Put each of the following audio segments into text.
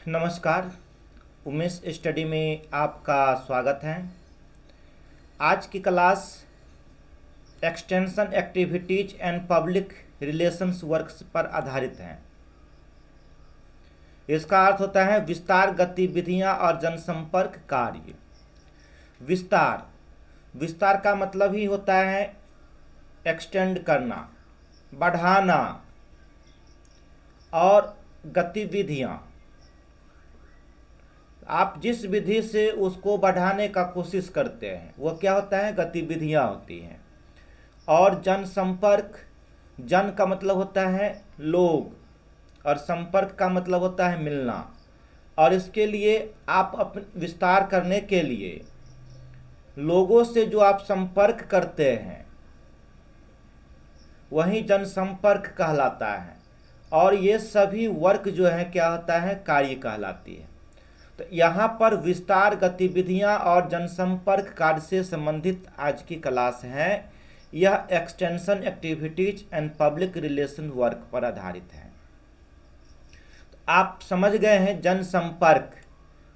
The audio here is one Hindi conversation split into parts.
नमस्कार। उमेश स्टडी में आपका स्वागत है। आज की class extension activities and public relations works पर आधारित है। इसका अर्थ होता है विस्तार गतिविधियां और जनसंपर्क कार्य। विस्तार विस्तार का मतलब ही होता है एक्सटेंड करना, बढ़ाना। और गतिविधियां, आप जिस विधि से उसको बढ़ाने का कोशिश करते हैं वो क्या होता है, गतिविधियां होती हैं। और जनसंपर्क, जन का मतलब होता है लोग और संपर्क का मतलब होता है मिलना। और इसके लिए आप अपने विस्तार करने के लिए लोगों से जो आप संपर्क करते हैं वही जनसंपर्क कहलाता है। और ये सभी वर्क जो है क्या होता है, कार्य कहलाती है। तो यहाँ पर विस्तार गतिविधियाँ और जनसंपर्क कार्य से संबंधित आज की क्लास है। यह extension activities and public relation work पर आधारित है। तो आप समझ गए हैं जनसंपर्क।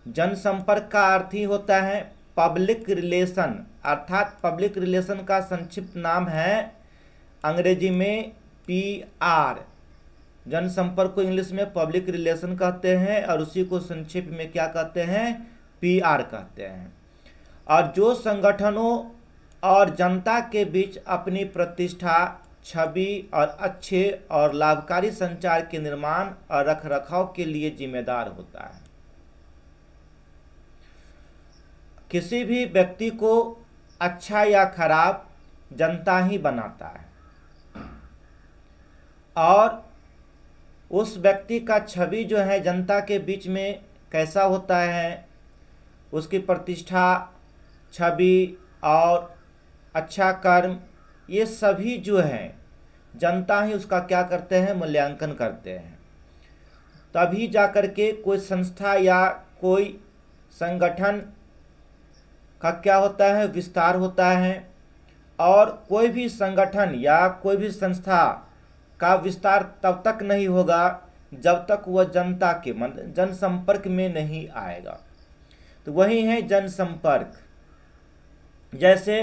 जनसंपर्क का अर्थ ही होता है पब्लिक रिलेशन, अर्थात पब्लिक रिलेशन का संक्षिप्त नाम है अंग्रेजी में PR। जनसंपर्क को इंग्लिश में पब्लिक रिलेशन कहते हैं और उसी को संक्षेप में क्या कहते हैं, PR कहते हैं। और जो संगठनों और जनता के बीच अपनी प्रतिष्ठा, छवि और अच्छे और लाभकारी संचार के निर्माण और रखरखाव के लिए जिम्मेदार होता है। किसी भी व्यक्ति को अच्छा या खराब जनता ही बनाता है। और उस व्यक्ति का छवि जो है जनता के बीच में कैसा होता है, उसकी प्रतिष्ठा, छवि और अच्छा कर्म, ये सभी जो है जनता ही उसका क्या करते हैं, मूल्यांकन करते हैं। तभी जाकर के कोई संस्था या कोई संगठन का क्या होता है, विस्तार होता है। और कोई भी संगठन या कोई भी संस्था का विस्तार तब तक नहीं होगा जब तक वह जनता के जनसंपर्क में नहीं आएगा। तो वही है जनसंपर्क। जैसे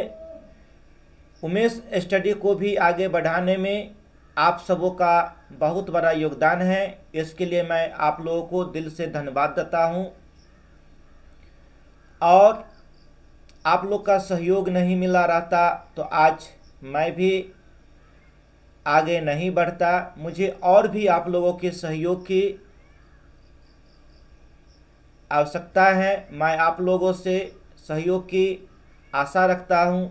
उमेश स्टडी को भी आगे बढ़ाने में आप सबों का बहुत बड़ा योगदान है। इसके लिए मैं आप लोगों को दिल से धन्यवाद देता हूँ। और आप लोग का सहयोग नहीं मिला रहता तो आज मैं भी आगे नहीं बढ़ता। मुझे और भी आप लोगों के सहयोग की आवश्यकता है। मैं आप लोगों से सहयोग की आशा रखता हूं।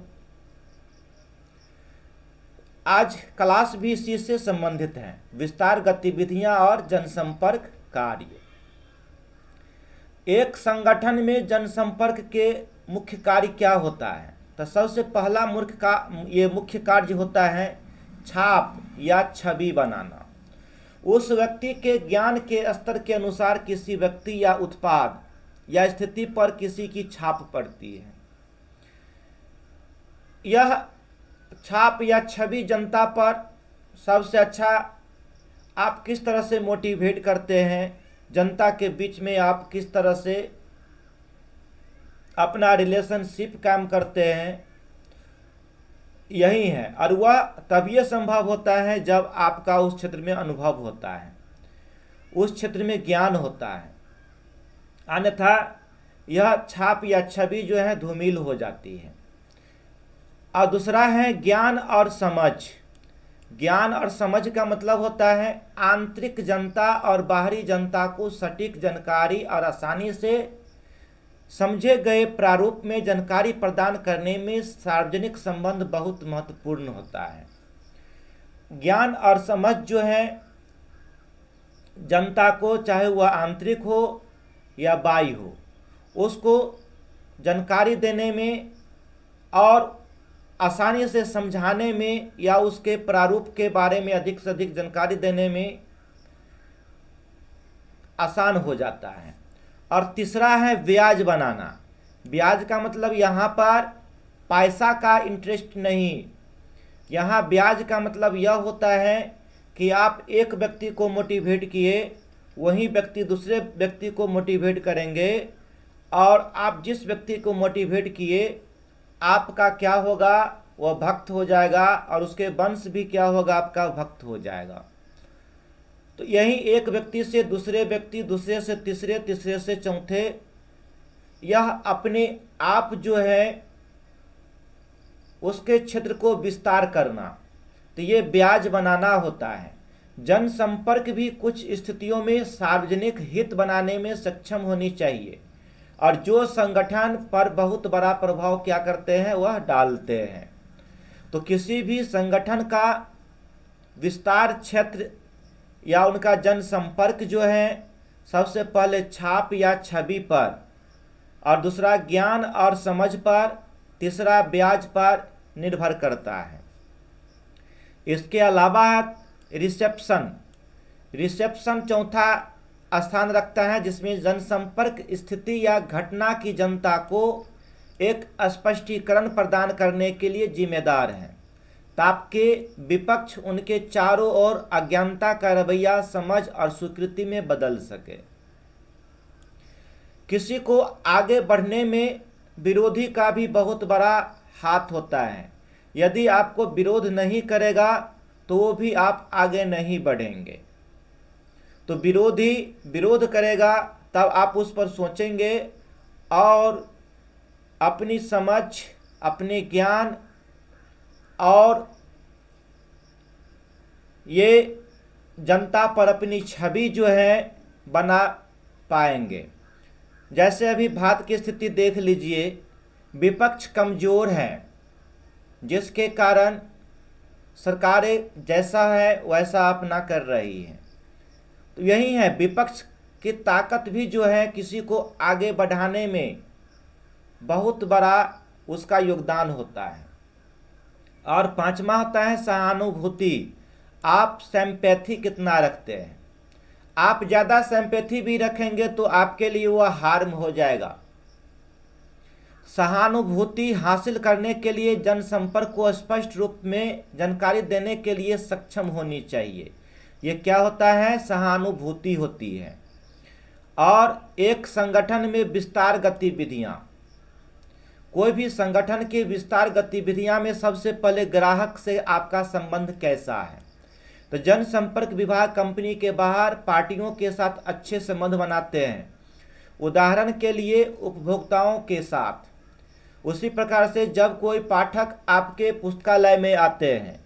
आज क्लास भी इसी से संबंधित है, विस्तार गतिविधियां और जनसंपर्क कार्य। एक संगठन में जनसंपर्क के मुख्य कार्य क्या होता है, तो सबसे पहला मुख्य कार्य होता है छाप या छवि बनाना। उस व्यक्ति के ज्ञान के स्तर के अनुसार किसी व्यक्ति या उत्पाद या स्थिति पर किसी की छाप पड़ती है। यह छाप या छवि जनता पर सबसे अच्छा आप किस तरह से मोटिवेट करते हैं, जनता के बीच में आप किस तरह से अपना रिलेशनशिप कायम करते हैं, यही है। और वह तभी संभव होता है जब आपका उस क्षेत्र में अनुभव होता है, उस क्षेत्र में ज्ञान होता है। अन्यथा यह छाप या छवि जो है धूमिल हो जाती है। और दूसरा है ज्ञान और समझ। ज्ञान और समझ का मतलब होता है आंतरिक जनता और बाहरी जनता को सटीक जानकारी और आसानी से समझे गए प्रारूप में जानकारी प्रदान करने में सार्वजनिक संबंध बहुत महत्वपूर्ण होता है। ज्ञान और समझ जो है जनता को, चाहे वह आंतरिक हो या बाह्य हो, उसको जानकारी देने में और आसानी से समझाने में या उसके प्रारूप के बारे में अधिक से अधिक जानकारी देने में आसान हो जाता है। और तीसरा है ब्याज बनाना। ब्याज का मतलब यहाँ पर पैसा का इंटरेस्ट नहीं, यहाँ ब्याज का मतलब यह होता है कि आप एक व्यक्ति को मोटिवेट किए वही व्यक्ति दूसरे व्यक्ति को मोटिवेट करेंगे, और आप जिस व्यक्ति को मोटिवेट किए आपका क्या होगा, वह भक्त हो जाएगा, और उसके वंश भी क्या होगा, आपका भक्त हो जाएगा। तो यही एक व्यक्ति से दूसरे व्यक्ति, दूसरे से तीसरे, तीसरे से चौथे, यह अपने आप जो है उसके क्षेत्र को विस्तार करना, तो ये ब्याज बनाना होता है। जनसंपर्क भी कुछ स्थितियों में सार्वजनिक हित बनाने में सक्षम होनी चाहिए, और जो संगठन पर बहुत बड़ा प्रभाव क्या करते हैं, वह डालते हैं। तो किसी भी संगठन का विस्तार क्षेत्र या उनका जनसंपर्क जो है, सबसे पहले छाप या छवि पर, और दूसरा ज्ञान और समझ पर, तीसरा ब्याज पर निर्भर करता है। इसके अलावा रिसेप्शन चौथा स्थान रखता है, जिसमें जनसंपर्क स्थिति या घटना की जनता को एक स्पष्टीकरण प्रदान करने के लिए जिम्मेदार है, ताकि विपक्ष उनके चारों ओर अज्ञानता का रवैया समझ और स्वीकृति में बदल सके। किसी को आगे बढ़ने में विरोधी का भी बहुत बड़ा हाथ होता है। यदि आपको विरोध नहीं करेगा तो वो भी आप आगे नहीं बढ़ेंगे। तो विरोधी विरोध करेगा तब आप उस पर सोचेंगे, और अपनी समझ, अपने ज्ञान और ये जनता पर अपनी छवि जो है बना पाएंगे। जैसे अभी भारत की स्थिति देख लीजिए, विपक्ष कमज़ोर है, जिसके कारण सरकारें जैसा है वैसा अपना कर रही है। तो यही है, विपक्ष की ताकत भी जो है किसी को आगे बढ़ाने में बहुत बड़ा उसका योगदान होता है। और पांचवा होता है सहानुभूति। आप सिंपैथी कितना रखते हैं। आप ज़्यादा सिंपैथी भी रखेंगे तो आपके लिए वह हार्म हो जाएगा। सहानुभूति हासिल करने के लिए जनसंपर्क को स्पष्ट रूप में जानकारी देने के लिए सक्षम होनी चाहिए। ये क्या होता है, सहानुभूति होती है। और एक संगठन में विस्तार गतिविधियां, कोई भी संगठन की विस्तार गतिविधियां में सबसे पहले ग्राहक से आपका संबंध कैसा है। तो जनसंपर्क विभाग कंपनी के बाहर पार्टियों के साथ अच्छे संबंध बनाते हैं, उदाहरण के लिए उपभोक्ताओं के साथ। उसी प्रकार से जब कोई पाठक आपके पुस्तकालय में आते हैं,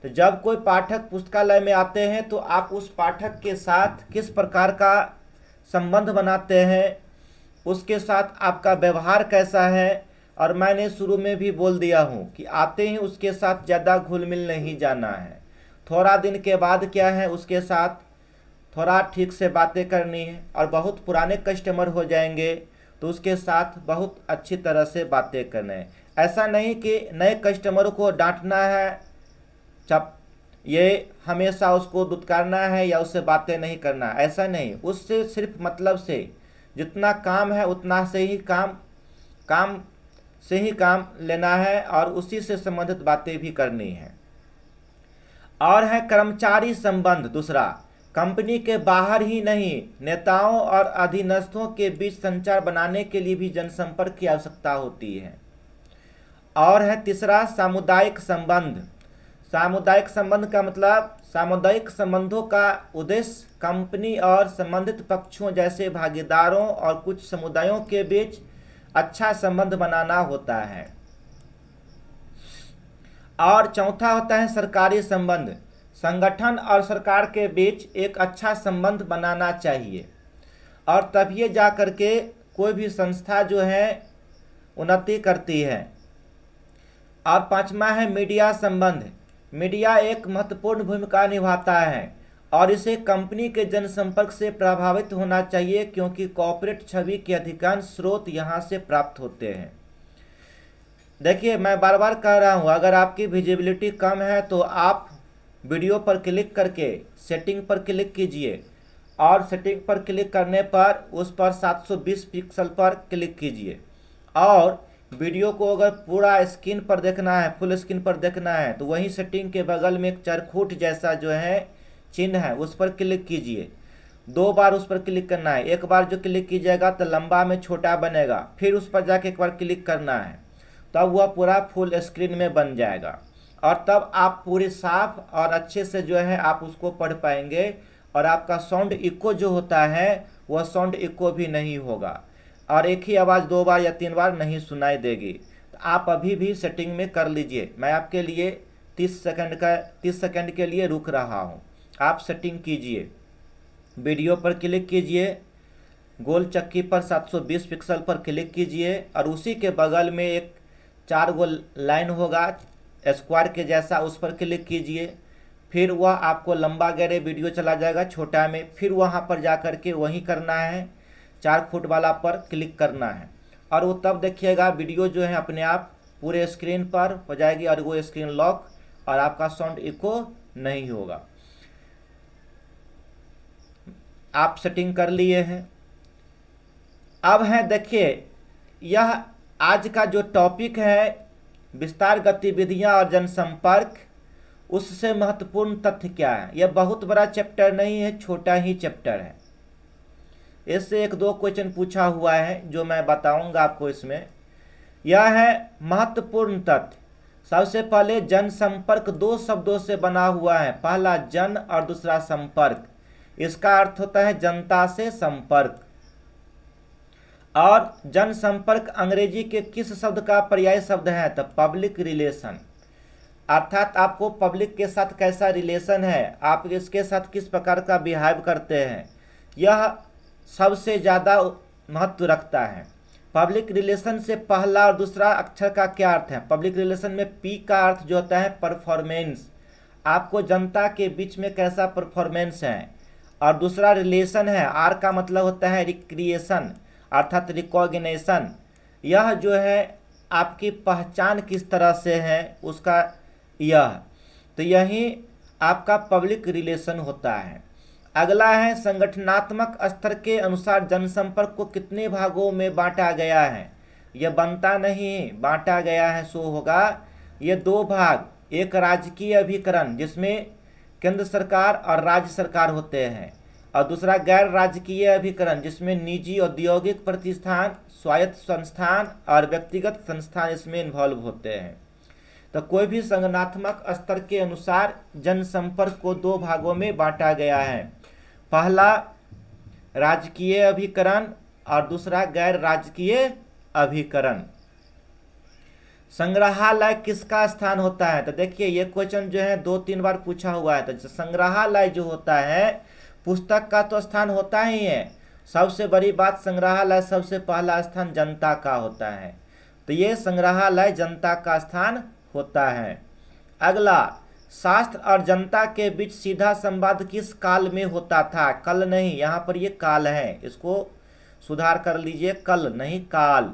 तो जब कोई पाठक पुस्तकालय में आते हैं तो आप उस पाठक के साथ किस प्रकार का संबंध बनाते हैं, उसके साथ आपका व्यवहार कैसा है। और मैंने शुरू में भी बोल दिया हूँ कि आते ही उसके साथ ज़्यादा घुल मिल नहीं जाना है। थोड़ा दिन के बाद क्या है, उसके साथ थोड़ा ठीक से बातें करनी है। और बहुत पुराने कस्टमर हो जाएंगे तो उसके साथ बहुत अच्छी तरह से बातें करना है। ऐसा नहीं कि नए कस्टमर को डांटना है, चप ये हमेशा उसको दुत्कारना है या उससे बातें नहीं करना, ऐसा नहीं। उससे सिर्फ मतलब से जितना काम है उतना से ही काम लेना है और उसी से संबंधित बातें भी करनी है। और है कर्मचारी संबंध। दूसरा, कंपनी के बाहर ही नहीं, नेताओं और अधीनस्थों के बीच संचार बनाने के लिए भी जनसंपर्क की आवश्यकता होती है। और है तीसरा, सामुदायिक संबंध। सामुदायिक संबंध का मतलब, सामुदायिक संबंधों का उद्देश्य कंपनी और संबंधित पक्षों जैसे भागीदारों और कुछ समुदायों के बीच अच्छा संबंध बनाना होता है। और चौथा होता है सरकारी संबंध। संगठन और सरकार के बीच एक अच्छा संबंध बनाना चाहिए, और तभी जा करके कोई भी संस्था जो है उन्नति करती है। और पांचवा है मीडिया संबंध। मीडिया एक महत्वपूर्ण भूमिका निभाता है और इसे कंपनी के जनसंपर्क से प्रभावित होना चाहिए, क्योंकि कॉर्पोरेट छवि के अधिकांश स्रोत यहां से प्राप्त होते हैं। देखिए, मैं बार बार कह रहा हूं, अगर आपकी विजिबिलिटी कम है तो आप वीडियो पर क्लिक करके सेटिंग पर क्लिक कीजिए, और सेटिंग पर क्लिक करने पर उस पर 720 पिक्सल पर क्लिक कीजिए। और वीडियो को अगर पूरा स्क्रीन पर देखना है, फुल स्क्रीन पर देखना है, तो वहीं सेटिंग के बगल में एक चरखूट जैसा जो है चिन्ह है, उस पर क्लिक कीजिए। 2 बार उस पर क्लिक करना है। एक बार जो क्लिक कीजिएगा तो लंबा में छोटा बनेगा, फिर उस पर जाके एक बार क्लिक करना है, तब वह पूरा फुल स्क्रीन में बन जाएगा और तब आप पूरी साफ और अच्छे से जो है आप उसको पढ़ पाएंगे और आपका साउंड इको जो होता है वह साउंड इको भी नहीं होगा और एक ही आवाज़ 2 बार या 3 बार नहीं सुनाई देगी। तो आप अभी भी सेटिंग में कर लीजिए। मैं आपके लिए 30 सेकंड के लिए रुक रहा हूँ, आप सेटिंग कीजिए। वीडियो पर क्लिक कीजिए, गोल चक्की पर 720 पिक्सल पर क्लिक कीजिए और उसी के बगल में एक 4 गो लाइन होगा स्क्वायर के जैसा, उस पर क्लिक कीजिए। फिर वह आपको लंबा गहरे वीडियो चला जाएगा, छोटा में फिर वहाँ पर जा कर के वही करना है, 4 फुट वाला पर क्लिक करना है और वो तब देखिएगा वीडियो जो है अपने आप पूरे स्क्रीन पर हो जाएगी और वो स्क्रीन लॉक और आपका साउंड इको नहीं होगा। आप सेटिंग कर लिए हैं। अब है देखिए, यह आज का जो टॉपिक है विस्तार गतिविधियां और जनसंपर्क, उससे महत्वपूर्ण तथ्य क्या है। यह बहुत बड़ा चैप्टर नहीं है, छोटा ही चैप्टर है। इससे 1-2 क्वेश्चन पूछा हुआ है जो मैं बताऊंगा आपको इसमें। यह है महत्वपूर्ण तथ्य। सबसे पहले जनसंपर्क 2 शब्दों से बना हुआ है, पहला जन और दूसरा संपर्क। इसका अर्थ होता है जनता से संपर्क। और जनसंपर्क अंग्रेजी के किस शब्द का पर्याय शब्द है, तो पब्लिक रिलेशन। अर्थात आपको पब्लिक के साथ कैसा रिलेशन है, आप इसके साथ किस प्रकार का बिहेव करते हैं, यह सबसे ज़्यादा महत्व रखता है। पब्लिक रिलेशन से पहला और दूसरा अक्षर का क्या अर्थ है। पब्लिक रिलेशन में पी का अर्थ जो होता है परफॉर्मेंस, आपको जनता के बीच में कैसा परफॉर्मेंस है। और दूसरा रिलेशन है, आर का मतलब होता है रिक्रिएशन अर्थात रिकॉग्निशन। यह जो है आपकी पहचान किस तरह से है उसका यह, तो यही आपका पब्लिक रिलेशन होता है। अगला है संगठनात्मक स्तर के अनुसार जनसंपर्क को कितने भागों में बांटा गया है। यह बनता नहीं, बांटा गया है सो होगा। ये 2 भाग, एक राजकीय अभिकरण जिसमें केंद्र सरकार और राज्य सरकार होते हैं और दूसरा गैर राजकीय अभिकरण जिसमें निजी औद्योगिक प्रतिष्ठान, स्वायत्त संस्थान और व्यक्तिगत संस्थान इसमें इन्वॉल्व होते हैं। तो कोई भी संगठनात्मक स्तर के अनुसार जनसंपर्क को 2 भागों में बांटा गया है, पहला राजकीय अभिकरण और दूसरा गैर राजकीय अभिकरण। संग्रहालय किसका स्थान होता है, तो देखिए ये क्वेश्चन जो है 2-3 बार पूछा हुआ है। तो संग्रहालय जो होता है पुस्तक का तो स्थान होता ही है, सबसे बड़ी बात संग्रहालय सबसे पहला स्थान जनता का होता है, तो ये संग्रहालय जनता का स्थान होता है। अगला, शास्त्र और जनता के बीच सीधा संवाद किस काल में होता था। कल नहीं, यहाँ पर ये काल है, इसको सुधार कर लीजिए, कल नहीं काल,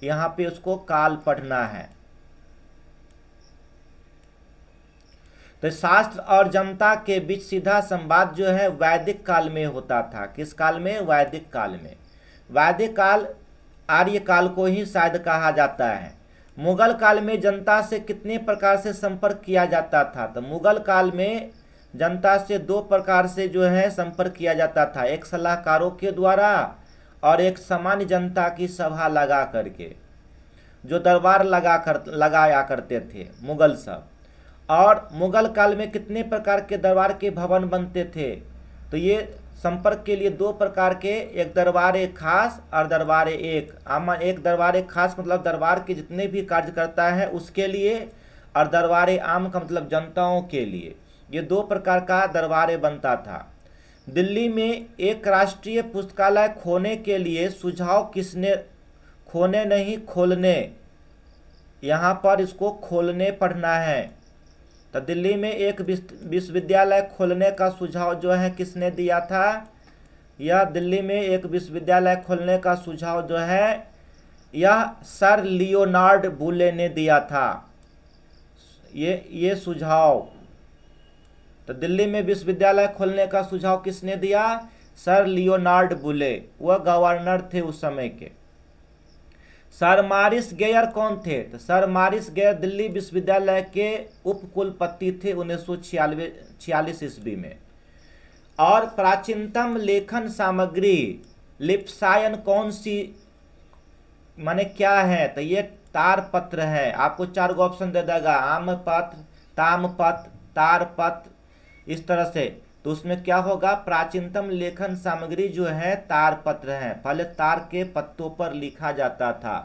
यहाँ पे उसको काल पढ़ना है। तो शास्त्र और जनता के बीच सीधा संवाद जो है वैदिक काल में होता था। किस काल में, वैदिक काल में। वैदिक काल आर्य काल को ही शायद कहा जाता है। मुगल काल में जनता से कितने प्रकार से संपर्क किया जाता था, तो मुगल काल में जनता से 2 प्रकार से जो है संपर्क किया जाता था, एक सलाहकारों के द्वारा और एक सामान्य जनता की सभा लगा करके, जो दरबार लगाया करते थे मुगल सब। और मुगल काल में कितने प्रकार के दरबार के भवन बनते थे, तो ये संपर्क के लिए 2 प्रकार के, एक दरबार खास और दरबार एक। एक दरबार खास मतलब दरबार के जितने भी कार्य करता है उसके लिए, और दरबार आम का मतलब जनताओं के लिए। ये 2 प्रकार का दरबार बनता था। दिल्ली में एक राष्ट्रीय पुस्तकालय खोने के लिए सुझाव किसने, खोने नहीं खोलने, यहाँ पर इसको खोलने पढ़ना है। तो दिल्ली में एक विश्वविद्यालय खोलने का सुझाव जो है किसने दिया था, यह दिल्ली में एक विश्वविद्यालय खोलने का सुझाव जो है यह सर लियोनार्ड बुले ने दिया था। ये सुझाव, तो दिल्ली में विश्वविद्यालय खोलने का सुझाव किसने दिया, सर लियोनार्ड बुले, वह गवर्नर थे उस समय के। सर मॉरिस गेयर कौन थे, तो सर मॉरिस गेयर दिल्ली विश्वविद्यालय के उप कुलपति थे 1946 ईस्वी में। और प्राचीनतम लेखन सामग्री लिप्सायन कौन सी माने क्या है? तो ये तारपत्र है। आपको 4 ऑप्शन दे देगा, आम्रपत्र, ताम्रपत्र, तारपत्र, इस तरह से। तो उसमें क्या होगा? प्राचीनतम लेखन सामग्री जो है तारपत्र है। पहले तार के पत्तों पर लिखा जाता था।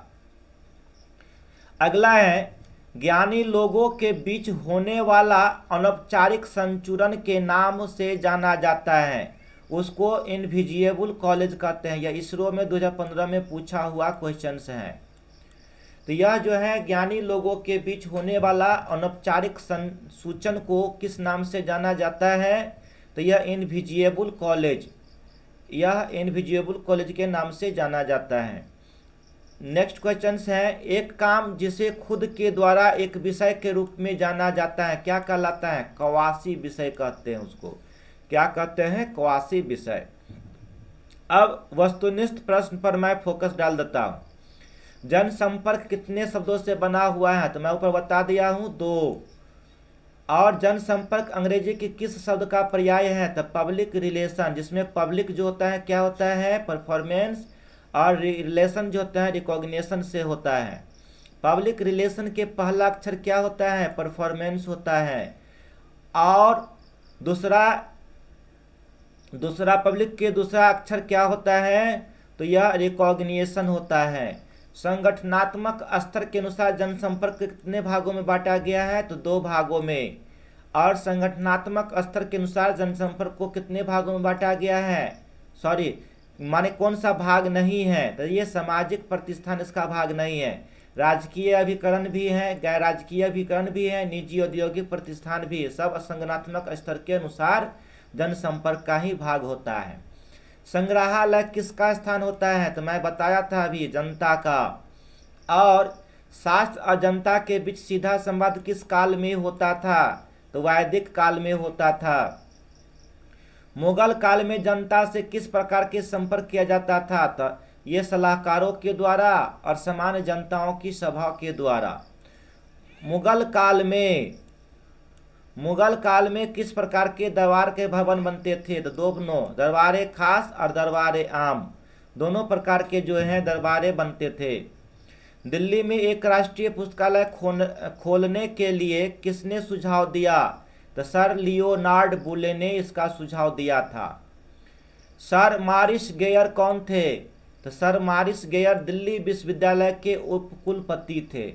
अगला है, ज्ञानी लोगों के बीच होने वाला अनौपचारिक संचरण के नाम से जाना जाता है, उसको इनविजिबल कॉलेज कहते हैं। यह इसरो में 2015 में पूछा हुआ क्वेश्चन है। तो यह जो है ज्ञानी लोगों के बीच होने वाला अनौपचारिक संसूचन को किस नाम से जाना जाता है? तो यह इनविजिबल कॉलेज, यह इनविजिबल कॉलेज के नाम से जाना जाता है। नेक्स्ट क्वेश्चन है, एक काम जिसे खुद के द्वारा एक विषय के रूप में जाना जाता है क्या कहलाता है? कवासी विषय कहते हैं उसको। क्या कहते हैं? कवासी विषय। अब वस्तुनिष्ठ प्रश्न पर मैं फोकस डाल देता हूं। जनसंपर्क कितने शब्दों से बना हुआ है? तो मैं ऊपर बता दिया हूं, 2। और जनसंपर्क अंग्रेजी के किस शब्द का पर्याय है? तो पब्लिक रिलेशन, जिसमें पब्लिक जो होता है क्या होता है? परफॉर्मेंस, और रिलेशन जो होता है रिकॉग्निशन से होता है। पब्लिक रिलेशन के पहला अक्षर क्या होता है? परफॉर्मेंस होता है। और दूसरा पब्लिक के दूसरा अक्षर क्या होता है? तो यह रिकॉग्निशन होता है। संगठनात्मक स्तर के अनुसार जनसंपर्क कितने भागों में बांटा गया है? तो 2 भागों में। और संगठनात्मक स्तर के अनुसार जनसंपर्क को कितने भागों में बांटा गया है? सॉरी, माने कौन सा भाग नहीं है? तो ये सामाजिक प्रतिष्ठान इसका भाग नहीं है। राजकीय अभिकरण भी है, गैर राजकीय अभिकरण भी है, निजी औद्योगिक प्रतिष्ठान भी है। सब संगठनात्मक स्तर के अनुसार जनसंपर्क का ही भाग होता है। संग्रहालय किसका स्थान होता है? तो मैं बताया था अभी, जनता का। और शास्त्र और जनता के बीच सीधा संवाद किस काल में होता था? तो वैदिक काल में होता था। मुगल काल में जनता से किस प्रकार के संपर्क किया जाता था? तो ये सलाहकारों के द्वारा और सामान्य जनताओं की सभा के द्वारा। मुगल काल में किस प्रकार के दरबार के भवन बनते थे? तो दोनों, दरबारे खास और दरबारे आम, दोनों प्रकार के जो हैं दरबारे बनते थे। दिल्ली में एक राष्ट्रीय पुस्तकालय खोलने के लिए किसने सुझाव दिया? तो सर लियोनार्ड बुले ने इसका सुझाव दिया था। सर मारिस गेयर कौन थे? तो सर मारिस गेयर दिल्ली विश्वविद्यालय के उपकुलपति थे।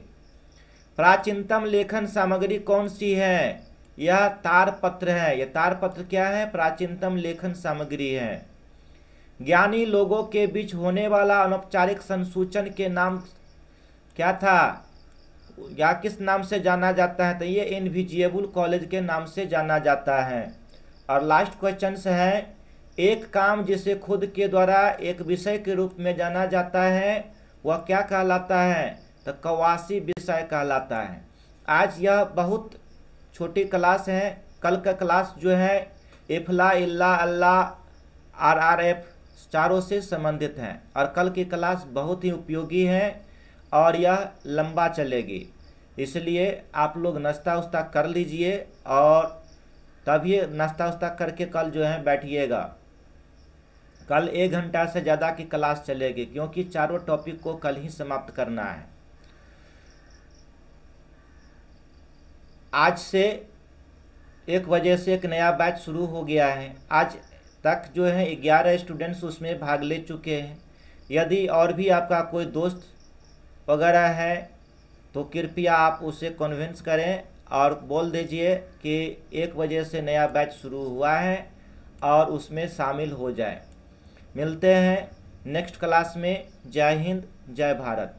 प्राचीनतम लेखन सामग्री कौन सी है? यह तारपत्र है। यह तारपत्र क्या है? प्राचीनतम लेखन सामग्री है। ज्ञानी लोगों के बीच होने वाला अनौपचारिक संसूचन के नाम क्या था, या किस नाम से जाना जाता है? तो ये इनविजिबल कॉलेज के नाम से जाना जाता है। और लास्ट क्वेश्चन है, एक काम जिसे खुद के द्वारा एक विषय के रूप में जाना जाता है वह क्या कहलाता है? तो कवासी विषय कहलाता है। आज यह बहुत छोटी क्लास है। कल का क्लास जो है इफला, इल्ला, अल्लाह, RRF चारों से संबंधित हैं। और कल की क्लास बहुत ही उपयोगी है और यह लंबा चलेगी, इसलिए आप लोग नाश्ता उस्ता कर लीजिए और तभी नाश्ता उस्ता करके कल जो है बैठिएगा। कल 1 घंटा से ज़्यादा की क्लास चलेगी, क्योंकि चारों टॉपिक को कल ही समाप्त करना है। आज से 1 बजे से एक नया बैच शुरू हो गया है। आज तक जो है 11 स्टूडेंट्स उसमें भाग ले चुके हैं। यदि और भी आपका कोई दोस्त वगैरह है तो कृपया आप उसे कन्विंस करें और बोल दीजिए कि 1 बजे से नया बैच शुरू हुआ है और उसमें शामिल हो जाए। मिलते हैं नेक्स्ट क्लास में। जय हिंद, जय भारत।